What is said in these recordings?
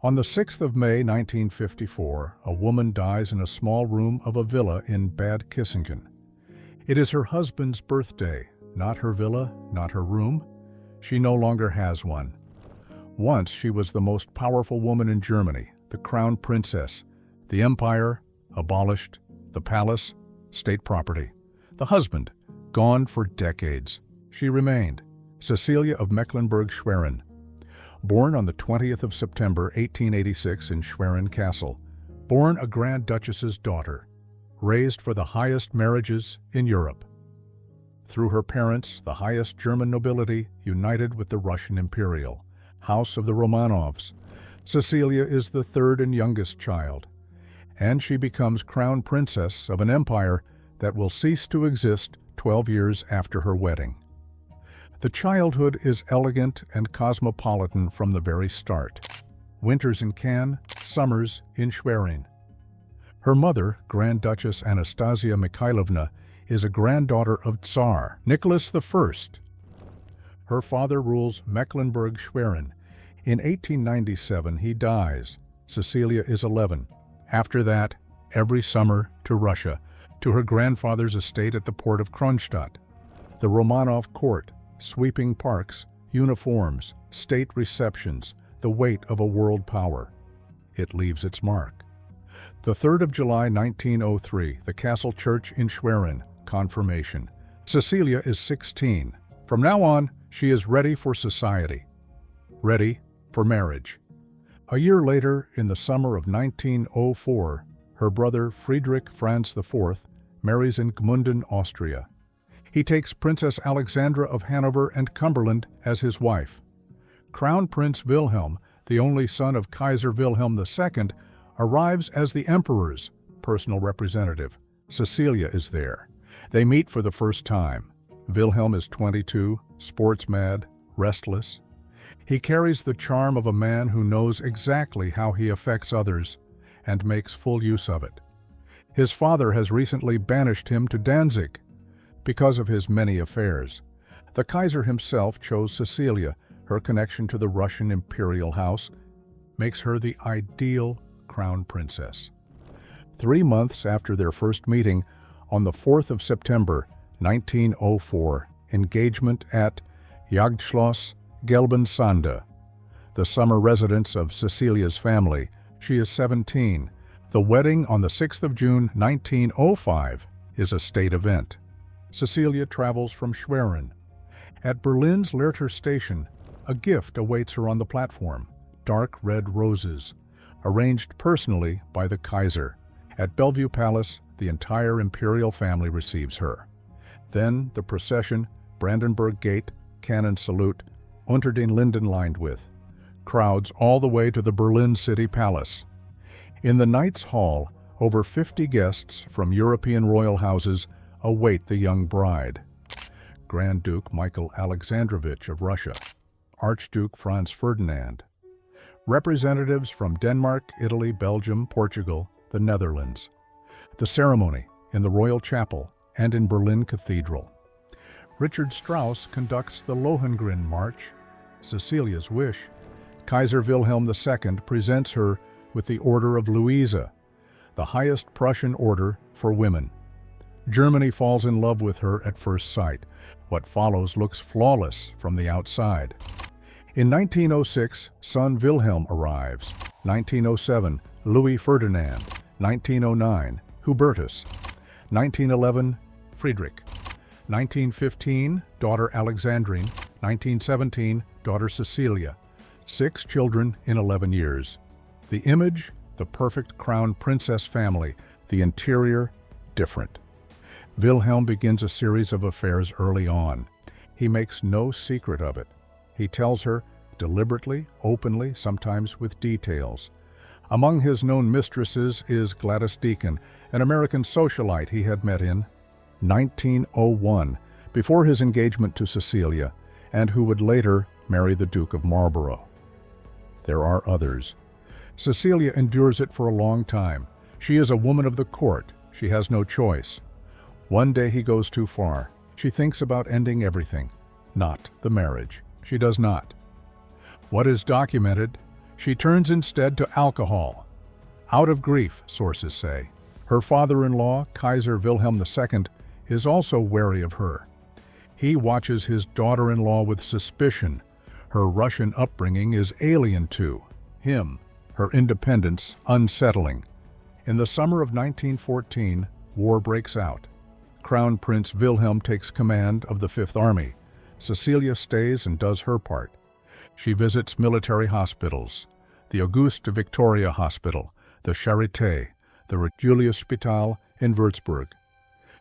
On the 6th of May 1954, a woman dies in a small room of a villa in Bad Kissingen. It is her husband's birthday, not her villa, not her room. She no longer has one. Once she was the most powerful woman in Germany, the crown princess, the empire, abolished, the palace, state property. The husband, gone for decades. She remained, Cecilie of Mecklenburg-Schwerin. Born on the 20th of September 1886 in Schwerin Castle, born a Grand Duchess's daughter, raised for the highest marriages in Europe. Through her parents, the highest German nobility united with the Russian imperial, house of the Romanovs. Cecilia is the third and youngest child, and she becomes crown princess of an empire that will cease to exist 12 years after her wedding. The childhood is elegant and cosmopolitan from the very start. Winters in Cannes, summers in Schwerin. Her mother, Grand Duchess Anastasia Mikhailovna, is a granddaughter of Tsar Nicholas I. Her father rules Mecklenburg-Schwerin. In 1897 he dies. Cecilia is 11. After that, every summer to Russia, to her grandfather's estate at the port of Kronstadt. The Romanov court, sweeping parks, uniforms, state receptions, the weight of a world power. It leaves its mark. The 3rd of July 1903, the Castle Church in Schwerin, confirmation. Cecilia is 16. From now on, she is ready for society. Ready for marriage. A year later, in the summer of 1904, her brother Friedrich Franz IV marries in Gmunden, Austria. He takes Princess Alexandra of Hanover and Cumberland as his wife. Crown Prince Wilhelm, the only son of Kaiser Wilhelm II, arrives as the emperor's personal representative. Cecilia is there. They meet for the first time. Wilhelm is 22, sports-mad, restless. He carries the charm of a man who knows exactly how he affects others and makes full use of it. His father has recently banished him to Danzig because of his many affairs. The Kaiser himself chose Cecilia. Her connection to the Russian imperial house makes her the ideal crown princess. 3 months after their first meeting, on the 4th of September 1904, engagement at Jagdschloss Gelbensande, the summer residence of Cecilia's family. She is 17. The wedding on the 6th of June 1905 is a state event. Cecilia travels from Schwerin. At Berlin's Lehrter station, a gift awaits her on the platform, dark red roses, arranged personally by the Kaiser. At Bellevue Palace, the entire imperial family receives her. Then the procession, Brandenburg Gate, cannon salute, unter den Linden lined with, crowds all the way to the Berlin City Palace. In the Knights' Hall, over 50 guests from European royal houses await the young bride. Grand Duke Michael Alexandrovich of Russia, Archduke Franz Ferdinand, representatives from Denmark, Italy, Belgium, Portugal, the Netherlands. The ceremony in the Royal Chapel and in Berlin Cathedral. Richard Strauss conducts the Lohengrin March, Cecilia's wish. Kaiser Wilhelm II presents her with the Order of Louisa, the highest Prussian order for women. Germany falls in love with her at first sight. What follows looks flawless from the outside. In 1906, son Wilhelm arrives. 1907, Louis Ferdinand. 1909, Hubertus. 1911, Friedrich. 1915, daughter Alexandrine. 1917, daughter Cecilia. 6 children in 11 years. The image, the perfect crown princess family. The interior, different. Wilhelm begins a series of affairs early on. He makes no secret of it. He tells her, deliberately, openly, sometimes with details. Among his known mistresses is Gladys Deacon, an American socialite he had met in 1901, before his engagement to Cecilia, and who would later marry the Duke of Marlborough. There are others. Cecilia endures it for a long time. She is a woman of the court. She has no choice. One day he goes too far. She thinks about ending everything. Not the marriage. She does not. What is documented? She turns instead to alcohol. Out of grief, sources say. Her father-in-law, Kaiser Wilhelm II, is also wary of her. He watches his daughter-in-law with suspicion. Her Russian upbringing is alien to him, her independence unsettling. In the summer of 1914, war breaks out. Crown Prince Wilhelm takes command of the Fifth Army. Cecilie stays and does her part. She visits military hospitals, the Auguste Victoria Hospital, the Charité, the Regionalspital in Würzburg.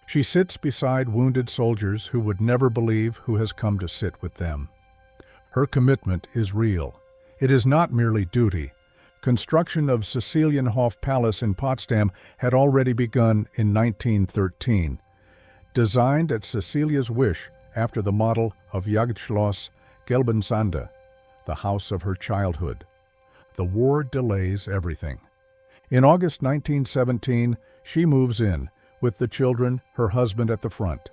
She sits beside wounded soldiers who would never believe who has come to sit with them. Her commitment is real. It is not merely duty. Construction of Cecilienhof Palace in Potsdam had already begun in 1913. Designed at Cecilia's wish after the model of Jagdschloss Gelbensande, the house of her childhood. The war delays everything. In August 1917, she moves in, with the children, her husband at the front.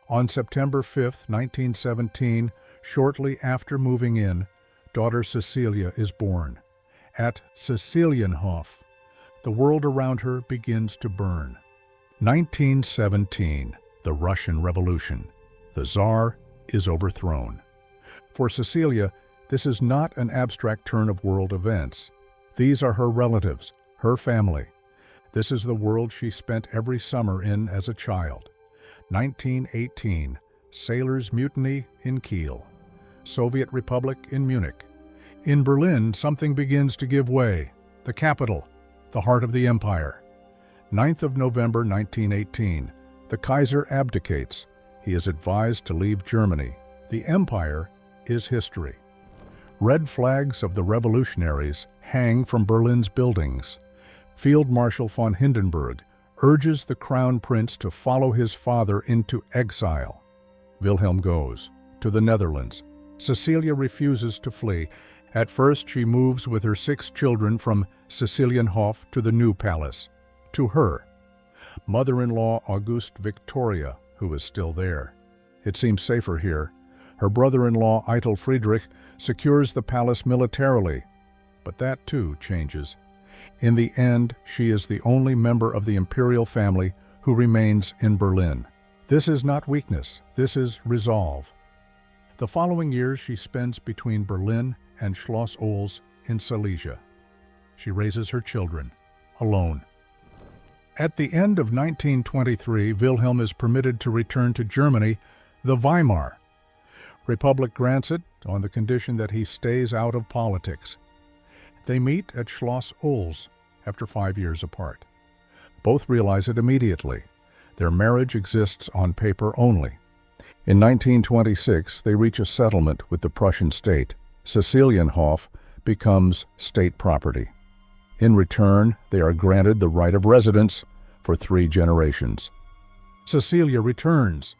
On September 5, 1917, shortly after moving in, daughter Cecilia is born. At Cecilienhof, the world around her begins to burn. 1917, the Russian Revolution. The Tsar is overthrown. For Cecilia, this is not an abstract turn of world events. These are her relatives, her family. This is the world she spent every summer in as a child. 1918, sailors mutiny in Kiel. Soviet Republic in Munich. In Berlin, something begins to give way. The capital, the heart of the empire. 9th of November 1918, the Kaiser abdicates. He is advised to leave Germany. The empire is history. Red flags of the revolutionaries hang from Berlin's buildings. Field Marshal von Hindenburg urges the Crown Prince to follow his father into exile. Wilhelm goes to the Netherlands. Cecilia refuses to flee. At first, she moves with her 6 children from Cecilienhof to the new palace. To her, mother-in-law Auguste Victoria, who is still there. It seems safer here. Her brother-in-law Eitel Friedrich secures the palace militarily, but that too changes. In the end, she is the only member of the imperial family who remains in Berlin. This is not weakness, this is resolve. The following years she spends between Berlin and Schloss Oels in Silesia. She raises her children alone. At the end of 1923, Wilhelm is permitted to return to Germany, the Weimar Republic grants it on the condition that he stays out of politics. They meet at Schloss Oels after 5 years apart. Both realize it immediately. Their marriage exists on paper only. In 1926, they reach a settlement with the Prussian state. Cecilienhof becomes state property. In return, they are granted the right of residence for 3 generations. Cecilia returns.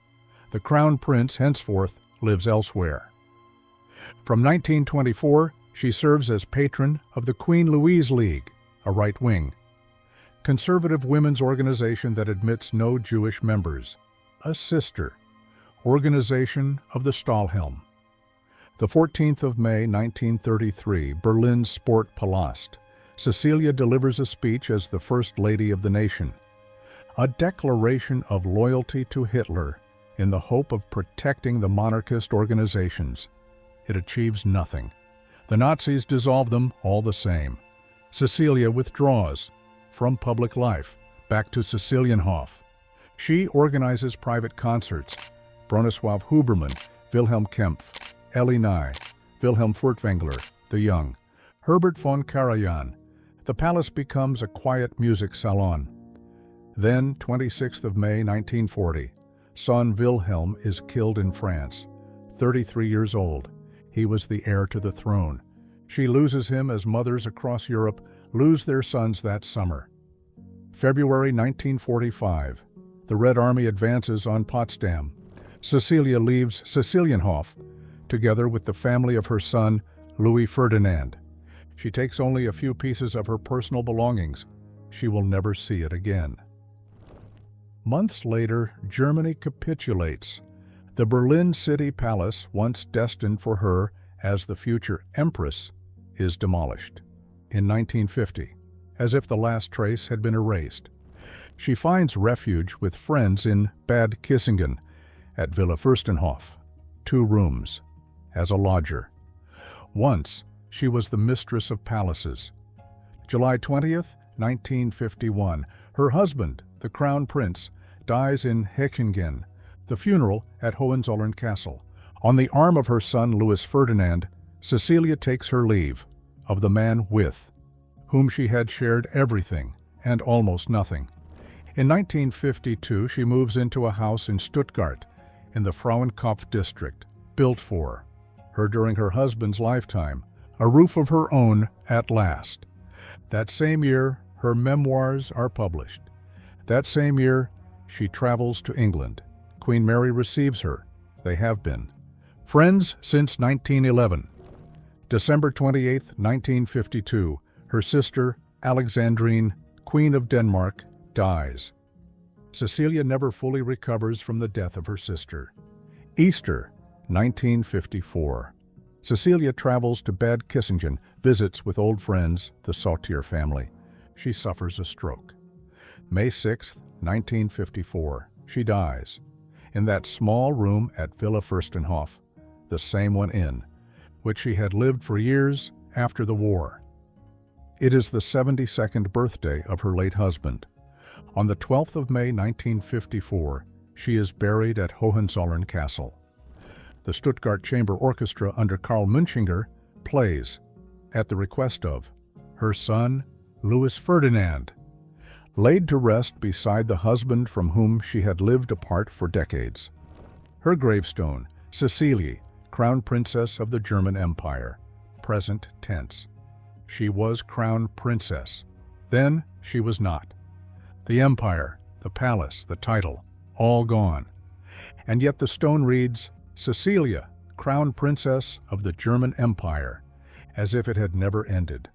The Crown Prince henceforth lives elsewhere. From 1924, she serves as patron of the Queen Louise League, a right-wing, conservative women's organization that admits no Jewish members, a sister organization of the Stahlhelm. The 14th of May, 1933, Berlin's Sportpalast. Cecilia delivers a speech as the First Lady of the nation, a declaration of loyalty to Hitler in the hope of protecting the monarchist organizations. It achieves nothing. The Nazis dissolve them all the same. Cecilia withdraws from public life back to Cecilienhof. She organizes private concerts. Bronislaw Huberman, Wilhelm Kempf, Ellie Nye, Wilhelm Furtwängler the Young, Herbert von Karajan. The palace becomes a quiet music salon. Then, 26th of May, 1940, son Wilhelm is killed in France, 33 years old. He was the heir to the throne. She loses him as mothers across Europe lose their sons that summer. February 1945, the Red Army advances on Potsdam. Cecilia leaves Cecilienhof, together with the family of her son, Louis Ferdinand. She takes only a few pieces of her personal belongings. She will never see it again. Months later, Germany capitulates. The Berlin City Palace, once destined for her as the future empress, is demolished in 1950, as if the last trace had been erased. She finds refuge with friends in Bad Kissingen at Villa Fürstenhof, 2 rooms, as a lodger. Once, she was the mistress of palaces. July 20th, 1951, her husband, the Crown Prince, dies in Hechingen, the funeral at Hohenzollern Castle. On the arm of her son Louis Ferdinand, Cecilia takes her leave of the man with whom she had shared everything and almost nothing. In 1952, she moves into a house in Stuttgart, in the Frauenkopf district, built for her during her husband's lifetime, a roof of her own at last. That same year, her memoirs are published. That same year, she travels to England. Queen Mary receives her. They have been friends since 1911. December 28, 1952, her sister, Alexandrine, Queen of Denmark, dies. Cecilia never fully recovers from the death of her sister. Easter, 1954. Cecilia travels to Bad Kissingen, visits with old friends, the Sautier family. She suffers a stroke. May 6, 1954. She dies in that small room at Villa Fürstenhof, the same one in which she had lived for years after the war. It is the 72nd birthday of her late husband. On the 12th of May 1954, she is buried at Hohenzollern Castle. The Stuttgart Chamber Orchestra under Karl Münchinger plays at the request of her son, Louis Ferdinand, laid to rest beside the husband from whom she had lived apart for decades. Her gravestone, Cecilie, Crown Princess of the German Empire, present tense. She was Crown Princess. Then she was not. The empire, the palace, the title, all gone. And yet the stone reads, Cecilia, Crown Princess of the German Empire, as if it had never ended.